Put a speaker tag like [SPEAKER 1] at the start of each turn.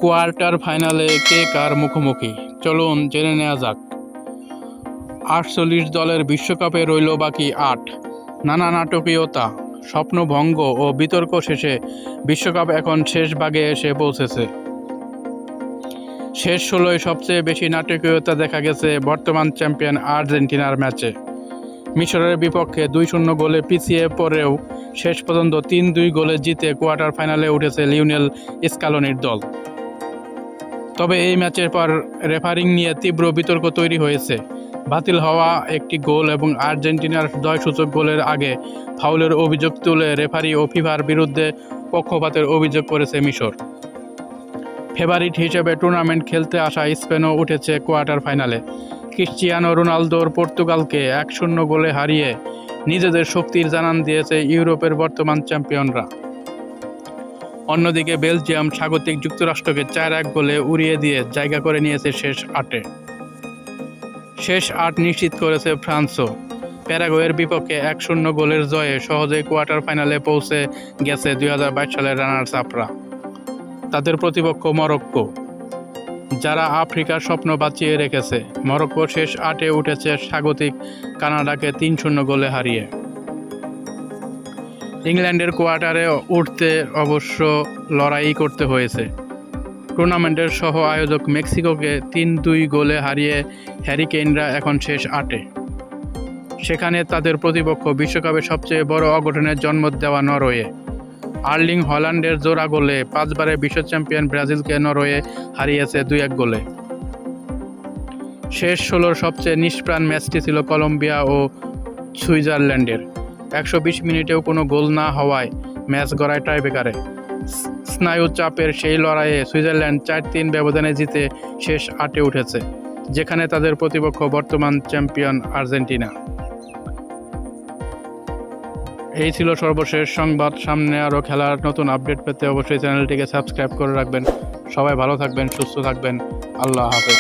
[SPEAKER 1] Quarter ফাইনালে কে কার মুখোমুখি চলুন জেনে নেওয়া যাক। ৪৮ দলের বিশ্বকাপে রইল বাকি ৮। নানা নাটকীয়তা, স্বপ্নভঙ্গ ও বিতর্ক শেষে বিশ্বকাপ এখন শেষ ভাগে এসে পৌঁছেছে। শেষ ১৬য় সবচেয়ে বেশি নাটকীয়তা দেখা গেছে বর্তমান চ্যাম্পিয়ন আর্জেন্টিনার ম্যাচে। মিশরের বিপক্ষে ২-০ গোলে পিছিয়ে পড়েও শেষ পর্যন্ত ৩-২ গোলে জিতে কোয়ার্টার ফাইনালে উঠেছে লিওনেল স্কালোনির দল। তবে এই ম্যাচের পর রেফারিং নিয়ে তীব্র বিতর্ক তৈরি হয়েছে। বাতিল হওয়া একটি গোল এবং আর্জেন্টিনার জয়সূচক গোলের আগে ফাউলের অভিযোগ তুলে রেফারি ও ফিফার বিরুদ্ধে পক্ষপাতের অভিযোগ করেছে মিশর। ফেভারিট হিসেবে টুর্নামেন্ট খেলতে আসা স্পেনও উঠেছে কোয়ার্টার ফাইনালে। ক্রিশ্চিয়ানো রোনালদোর পর্তুগালকে ১-০ গোলে হারিয়ে নিজেদের শক্তির জানান দিয়েছে ইউরোপের বর্তমান চ্যাম্পিয়নরা। অন্যদিকে বেলজিয়াম স্বাগতিক যুক্তরাষ্ট্রকে ৪-১ গোলে উড়িয়ে দিয়ে জায়গা করে নিয়েছে শেষ ৮-এ। শেষ ৮ নিশ্চিত করেছে ফ্রান্সও। প্যারাগুয়ের বিপক্ষে ১-০ গোলের জয়ে সহজেই কোয়ার্টার ফাইনালে পৌঁছে গেছে ২০২২ সালের রানার্স আপরা। তাদের প্রতিপক্ষ মরক্কো, যারা আফ্রিকার স্বপ্ন বাঁচিয়ে রেখেছে। মরক্কো শেষ ৮-এ উঠেছে স্বাগতিক কানাডাকে ৩-০ গোলে হারিয়ে। ইংল্যান্ডের কোয়ার্টারে উঠতে অবশ্য লড়াই করতে হয়েছে। টুর্নামেন্টের সহ আয়োজক মেক্সিকোকে ৩-২ গোলে হারিয়ে হ্যারিকেইনরা এখন শেষ ৮-এ। সেখানে তাদের প্রতিপক্ষ বিশ্বকাপের সবচেয়ে বড় অঘটনের জন্ম দেওয়া নরওয়ে। আর্লিং হল্যান্ডের জোড়া গোলে ৫ বারের বিশ্ব চ্যাম্পিয়ন ব্রাজিলকে নরওয়ে হারিয়েছে ২-১ গোলে। শেষ ১৬র সবচেয়ে নিষ্প্রাণ ম্যাচটি ছিল কলম্বিয়া ও সুইজারল্যান্ডের। ১২০ মিনিটেও কোনো গোল না হওয়ায় ম্যাচ গড়ায় টাইব্রেকারে। স্নায়ু চাপের সেই লড়াইয়ে সুইজারল্যান্ড ৪-৩ ব্যবধানে জিতে শেষ ৮-এ উঠেছে, যেখানে তাদের প্রতিপক্ষ বর্তমান চ্যাম্পিয়ন আর্জেন্টিনা। এই ছিল সর্বশেষ সংবাদ। সামনে আরও খেলার নতুন আপডেট পেতে অবশ্যই চ্যানেলটিকে সাবস্ক্রাইব করে রাখবেন। সবাই ভালো থাকবেন, সুস্থ থাকবেন। আল্লাহ হাফেজ।